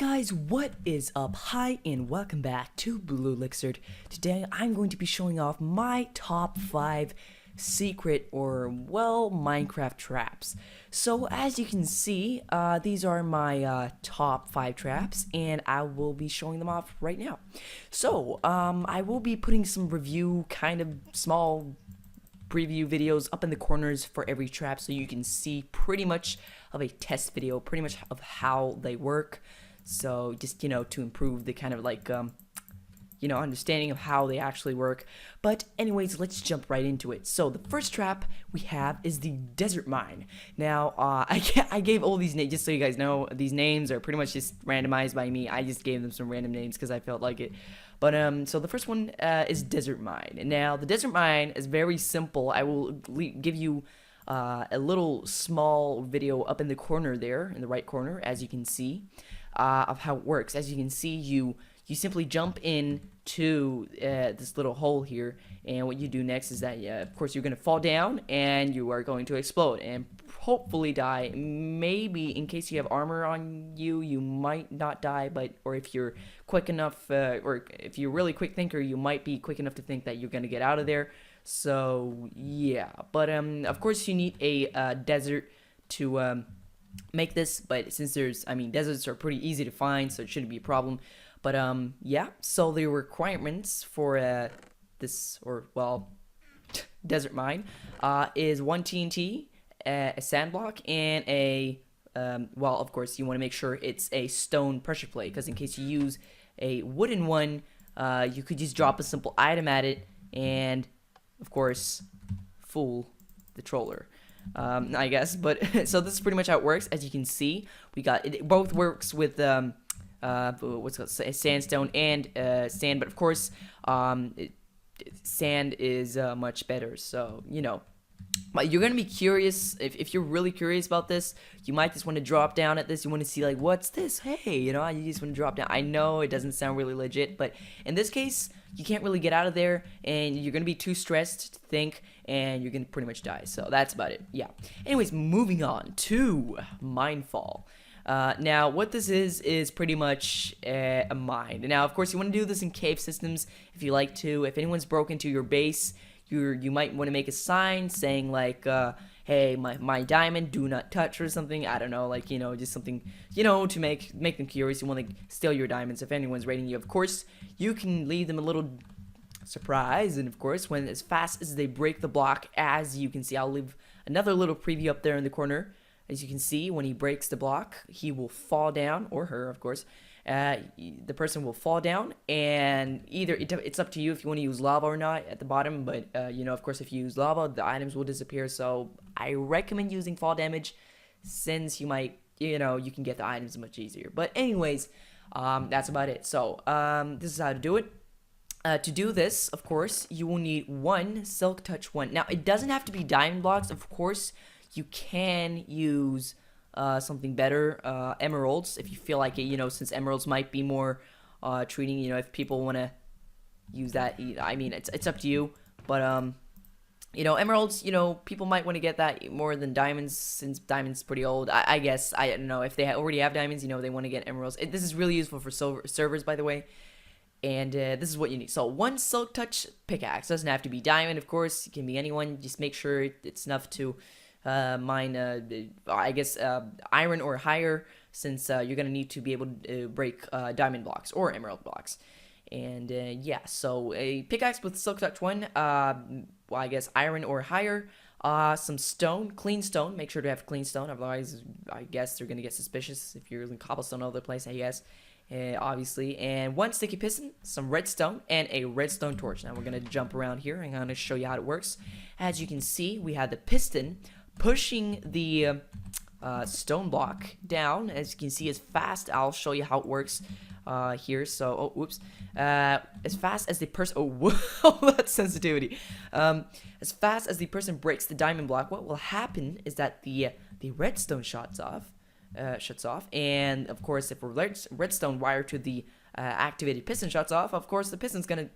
guys, what is up? Hi and welcome back to Blue Elixir. Today I'm going to be showing off my top 5 secret or Minecraft traps. So as you can see, these are my top 5 traps and I will be showing them off right now. So I will be putting some review kind of small preview videos up in the corners for every trap so you can see pretty much of a test video, pretty much of how they work. So just, to improve the kind of understanding of how they actually work. But anyways, let's jump right into it. So the first trap we have is the desert mine. Now, I gave all these names, just so you guys know, these names are pretty much just randomized by me. I just gave them some random names because I felt like it. But so the first one is desert mine. Now, the desert mine is very simple. I will give you a little small video up in the corner there, in the right corner, as you can see, of how it works. As you can see, you simply jump in to this little hole here, and what you do next is that, of course, you're going to fall down, and you are going to explode, and hopefully die. Maybe, in case you have armor on you, you might not die, or if you're quick enough, or if you're a really quick thinker, you might be quick enough to think that you're going to get out of there. So, yeah, but, of course, you need a desert to make this, but since deserts are pretty easy to find, so it shouldn't be a problem. But yeah, so the requirements for desert mine is 1 TNT, a sand block, and of course you want to make sure it's a stone pressure plate, because in case you use a wooden one, you could just drop a simple item at it and, of course, fool the troller. I guess, but so this is pretty much how it works. As you can see, it both works with sandstone and sand, but of course sand is much better. So but you're gonna be curious. If you're really curious about this, you might just want to drop down at this. You want to see, like, what's this? Hey, you just want to drop down. I know it doesn't sound really legit, but in this case, you can't really get out of there, and you're gonna be too stressed to think, and you're gonna pretty much die. So that's about it. Yeah. Anyways, moving on to Minefall. Now, what this is pretty much a mine. Now, of course, you want to do this in cave systems if you like to. If anyone's broken into your base, you might want to make a sign saying, like, hey, my diamond, do not touch, or something. I don't know, like, just something, to make them curious. You want to steal your diamonds if anyone's raiding you. Of course, you can leave them a little surprise, and of course, as fast as they break the block, as you can see, I'll leave another little preview up there in the corner. As you can see, when he breaks the block, he will fall down, or her, of course. The person will fall down, and it's up to you if you want to use lava or not at the bottom. But of course, if you use lava, the items will disappear. So I recommend using fall damage, since you might, you can get the items much easier. But anyways, that's about it. So this is how to do it. To do this, of course, you will need 1 Silk Touch 1. Now, it doesn't have to be diamond blocks, of course. You can use something better, emeralds, if you feel like it, since emeralds might be more treating, if people want to use that. I mean, it's up to you, but emeralds, people might want to get that more than diamonds, since diamonds pretty old. I guess, I don't know, if they already have diamonds, they want to get emeralds. This is really useful for servers, by the way. And this is what you need. So 1 Silk Touch pickaxe. Doesn't have to be diamond, of course. It can be anyone. Just make sure it's enough to mine, iron or higher, since you're gonna need to be able to break diamond blocks or emerald blocks. And yeah, so a pickaxe with Silk Touch 1, iron or higher, some stone, clean stone. Make sure to have clean stone, otherwise I guess they're gonna get suspicious if you're using cobblestone all over the place, I guess. Obviously, and 1 sticky piston, some redstone, and a redstone torch. Now we're gonna jump around here and I'm gonna show you how it works. As you can see, we have the piston pushing the stone block down. As you can see, as fast. I'll show you how it works here. So, as fast as the person, that's sensitivity. As fast as the person breaks the diamond block, what will happen is that the redstone shuts off, and of course, if a redstone wire to the activated piston shuts off, of course the piston's gonna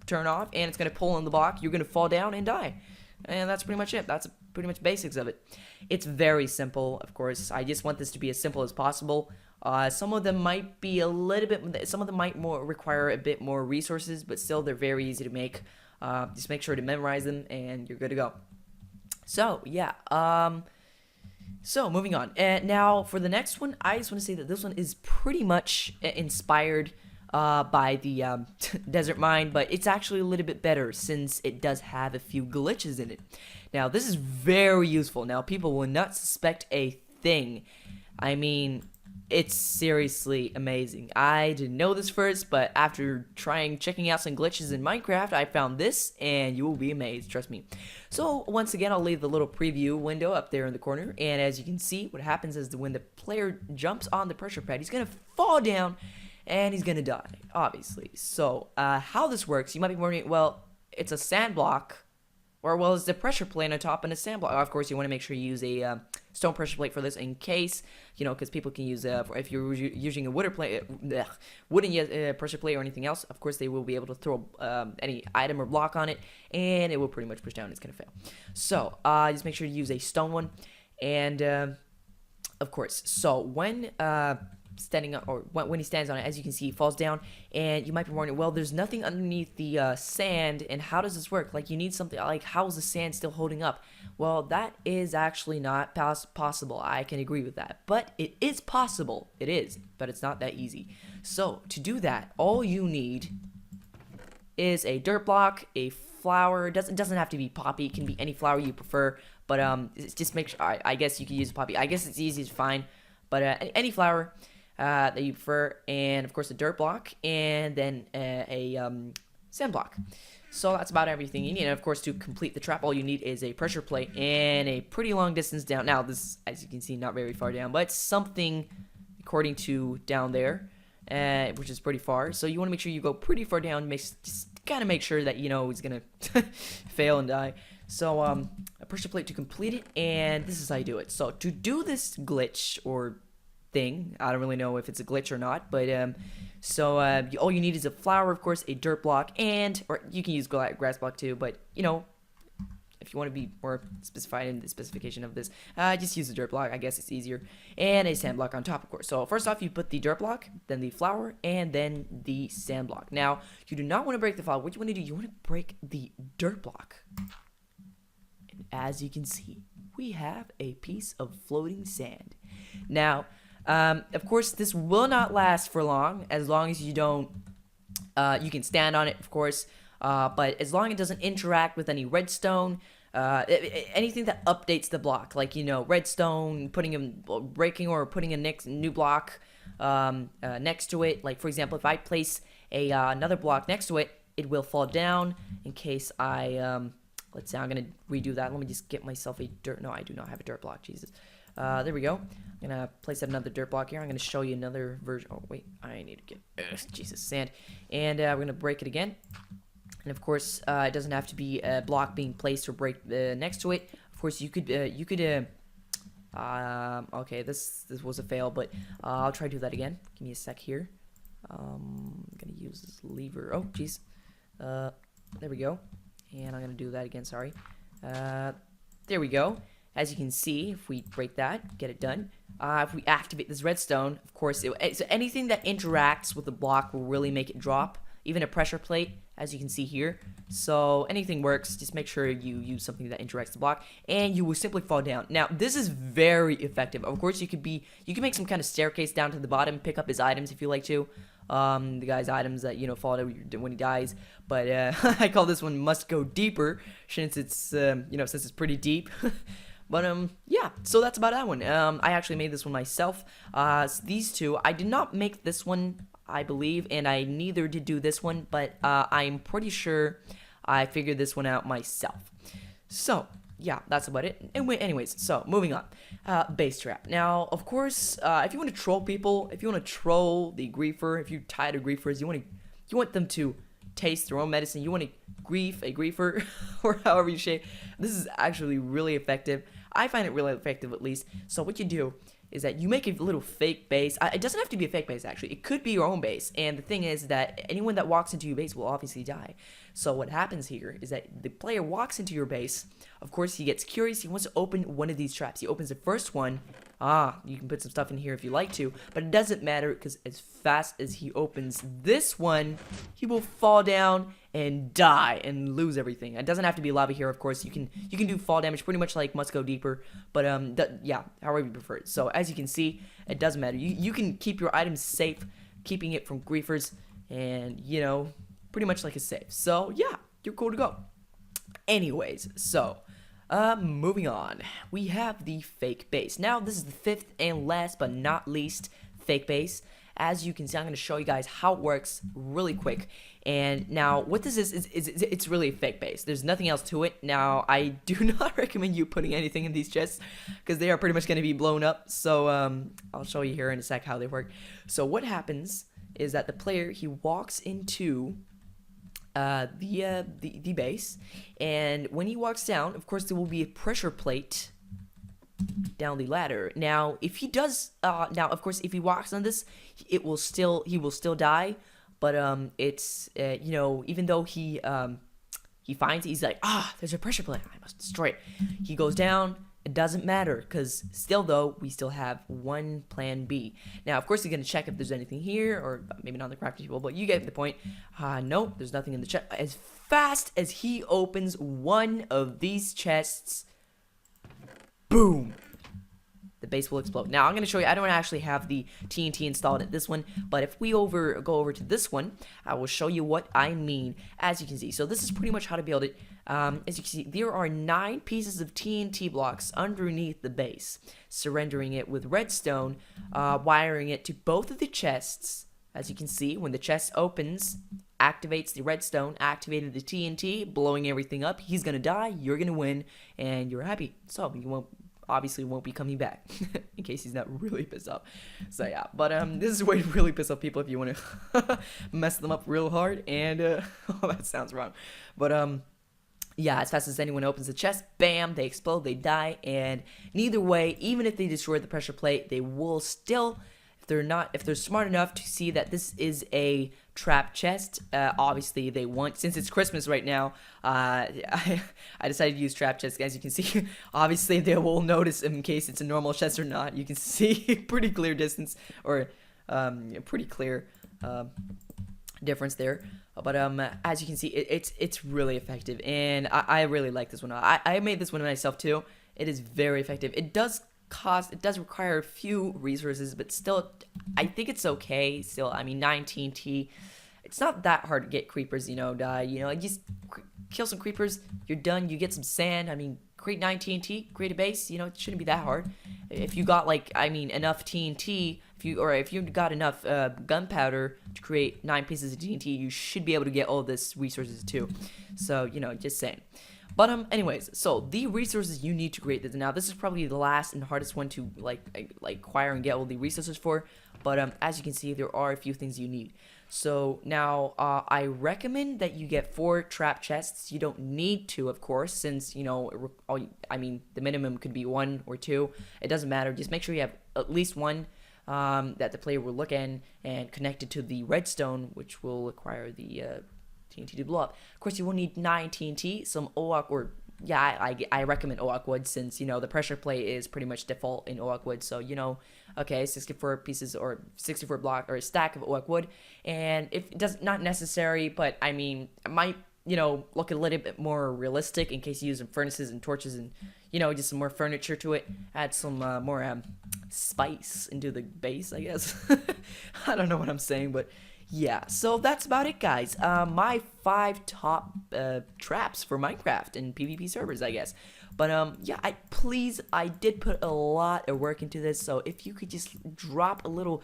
turn off and it's gonna pull on the block. You're gonna fall down and die. And that's pretty much it. That's pretty much basics of it. It's very simple, of course. I just want this to be as simple as possible. Some of them might be a little bit, some of them might more require a bit more resources, but still they're very easy to make. Just make sure to memorize them and you're good to go. So yeah, so moving on. And now for the next one, I just want to say that this one is pretty much inspired by the Desert Mine, but it's actually a little bit better since it does have a few glitches in it. Now this is very useful. Now people will not suspect a thing. I mean, it's seriously amazing. I didn't know this first, but after checking out some glitches in Minecraft, I found this, and you will be amazed, trust me. So, once again, I'll leave the little preview window up there in the corner, and as you can see, what happens is that when the player jumps on the pressure pad, he's gonna fall down, and he's gonna die, obviously. So, how this works, you might be wondering, well, it's a sand block, or, well, it's the pressure plate on top and a sand block. Of course, you want to make sure you use a stone pressure plate for this in case, because people can use, if you're using a wooden pressure plate or anything else, of course, they will be able to throw any item or block on it, and it will pretty much push down. It's going to fail. So, just make sure to use a stone one, and, of course, so when standing up, or when he stands on it, as you can see, he falls down, and you might be wondering, well, there's nothing underneath the sand, and how does this work? Like, you need something, like, how is the sand still holding up? Well, that is actually not possible. I can agree with that, but it is possible. It is, but it's not that easy. So, to do that, all you need is a dirt block, a flower. It doesn't have to be poppy. It can be any flower you prefer, but just make sure, I guess you can use poppy. I guess it's easy to find, but any flower that you prefer, and of course a dirt block, and then a sand block. So that's about everything you need. And of course, to complete the trap, all you need is a pressure plate and a pretty long distance down. Now this, as you can see, not very far down, but something according to down there, which is pretty far. So you want to make sure you go pretty far down. Just kind of make sure that he's gonna fail and die. So a pressure plate to complete it, and this is how you do it. So to do this glitch or thing, I don't really know if it's a glitch or not, but all you need is a flower, of course, a dirt block, or you can use grass block too, but if you want to be more specified in the specification of this, just use the dirt block. I guess it's easier, and a sand block on top, of course. So first off, you put the dirt block, then the flower, and then the sand block. Now you do not want to break the flower. What you want to do, you want to break the dirt block, and as you can see, we have a piece of floating sand. Now of course, this will not last for long as you don't, you can stand on it, of course, but as long as it doesn't interact with any redstone, anything that updates the block, like, redstone, breaking or putting a new block next to it. Like, for example, if I place another block next to it, it will fall down in case let's say I'm going to redo that. Let me just get myself no, I do not have a dirt block, Jesus. There we go. I'm gonna place another dirt block here. I'm gonna show you another version. Oh wait, I need to get Jesus, sand, and we're gonna break it again. And of course, it doesn't have to be a block being placed or break next to it. Of course, you could okay, this was a fail, but I'll try to do that again. Give me a sec here. I'm gonna use this lever. Oh jeez. There we go. And I'm gonna do that again. Sorry. There we go. As you can see, if we break that, get it done. If we activate this redstone, of course, so anything that interacts with the block will really make it drop. Even a pressure plate, as you can see here. So anything works. Just make sure you use something that interacts with the block, and you will simply fall down. Now, this is very effective. Of course, you can make some kind of staircase down to the bottom, pick up his items if you like to. The guy's items that fall down when he dies. But I call this one "Must Go Deeper" since it's since it's pretty deep. But yeah, so that's about that one. I actually made this one myself. These two, I did not make this one, I believe, and I neither did do this one, but I'm pretty sure I figured this one out myself. So yeah, that's about it. Anyways, so moving on. Base trap. Now, of course, if you want to troll people, if you want to troll the griefer, if you're tired of griefers, you want them to taste their own medicine, you want to grief a griefer, or however you say, this is actually really effective. I find it really effective, at least. So what you do is that you make a little fake base. It doesn't have to be a fake base, actually. It could be your own base. And the thing is that anyone that walks into your base will obviously die. So what happens here is that the player walks into your base. Of course, he gets curious. He wants to open one of these traps. He opens the first one, You can put some stuff in here if you like to, but it doesn't matter because as fast as he opens this one, he will fall down and die and lose everything. It doesn't have to be lava here, of course. You can do fall damage pretty much like Must Go Deeper, but yeah, however you prefer it. So as you can see, it doesn't matter. You can keep your items safe, keeping it from griefers, and you know, pretty much like a safe. So yeah, you're cool to go. Anyways, so moving on, we have the fake base. Now this is the fifth and last but not least fake base. As you can see, I'm going to show you guys how it works really quick. And now what this is it's really a fake base. There's nothing else to it. Now I do not recommend you putting anything in these chests because they are pretty much going to be blown up. So I'll show you here in a sec how they work. So what happens is that the player, he walks into the base, and when he walks down, of course there will be a pressure plate down the ladder. Now if he does now of course if he walks on this, he will still die, but it's you know, even though he finds it, he's like, there's a pressure plate, I must destroy it. He goes down. It doesn't matter, because still though, we still have one plan B. Now, of course, you're going to check if there's anything here, or maybe not the crafting table, but you get the point. Nope, there's nothing in the chest. As fast as he opens one of these chests, boom, the base will explode. Now, I'm going to show you, I don't actually have the TNT installed at this one, but if we go over to this one, I will show you what I mean, as you can see. So this is pretty much how to build it. As you can see, there are 9 pieces of TNT blocks underneath the base, surrendering it with redstone, wiring it to both of the chests. As you can see, when the chest opens, activates the redstone, activated the TNT, blowing everything up. He's gonna die, you're gonna win, and you're happy. So you won't be coming back in case he's not really pissed off. So yeah, but this is a way to really piss off people if you want to mess them up real hard. And oh, that sounds wrong, but yeah, as fast as anyone opens the chest, bam, they explode, they die, and neither way, even if they destroy the pressure plate, they will still, if they're smart enough to see that this is a trap chest, obviously they won't, since it's Christmas right now, I decided to use trap chest, as you can see. Obviously they will notice in case it's a normal chest or not. You can see pretty clear distance, or pretty clear difference there. But as you can see, it's really effective, and I really like this one. I made this one myself too. It is very effective. It does require a few resources, but still, I think it's okay. Still, I mean, 9 TNT, it's not that hard to get creepers, you know, die. You know, just kill some creepers, you're done. You get some sand. I mean, create 9 TNT, create a base. You know, it shouldn't be that hard. If you got, like, I mean, enough TNT, if you got enough gunpowder to create 9 pieces of TNT, you should be able to get all this resources too. So, you know, just saying. But anyways, so the resources you need to create this. Now, this is probably the last and hardest one to like acquire and get all the resources for. But as you can see, there are a few things you need. So now, I recommend that you get 4 trap chests. You don't need to, of course, since, you know, I mean, the minimum could be 1 or 2. It doesn't matter. Just make sure you have at least 1 that the player will look in and connected to the redstone, which will acquire the TNT to blow up. Of course, you will need 9 TNT, some OAK, or yeah, I recommend OAK wood, since, you know, the pressure plate is pretty much default in OAK wood. So, you know, okay, 64 pieces or 64 block or a stack of OAK wood, and if it does not necessary, but I mean, it might, you know, look a little bit more realistic in case you use some furnaces and torches and, you know, just some more furniture to it. Add some more spice into the base, I guess. I don't know what I'm saying, but yeah, so that's about it, guys. My 5 top traps for Minecraft and PvP servers, I guess. But yeah, I did put a lot of work into this, so if you could just drop a little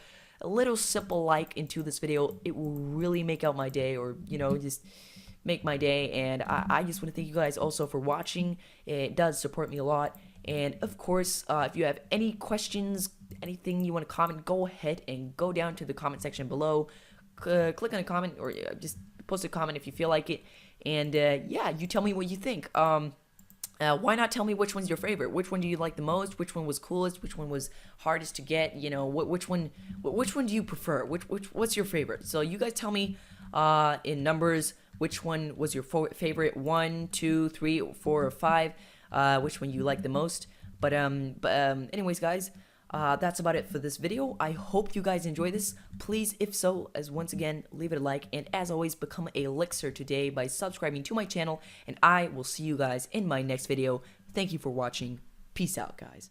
simple like into this video, it will really make out my day, or, you know, just make my day. And I just want to thank you guys also for watching. It does support me a lot. And of course, if you have any questions, anything you want to comment, go ahead and go down to the comment section below. Click on a comment, or just post a comment if you feel like it. And yeah, you tell me what you think. Why not tell me which one's your favorite? Which one do you like the most? Which one was coolest? Which one was hardest to get? You know, which one do you prefer? What's your favorite? So you guys tell me in numbers which one was your favorite. 1, 2, 3, 4, or 5. Which one you like the most? But anyways, guys, That's about it for this video. I hope you guys enjoy this. Please, if so, as once again, leave it a like, and as always, become a Elixir today by subscribing to my channel, and I will see you guys in my next video. Thank you for watching. Peace out, guys.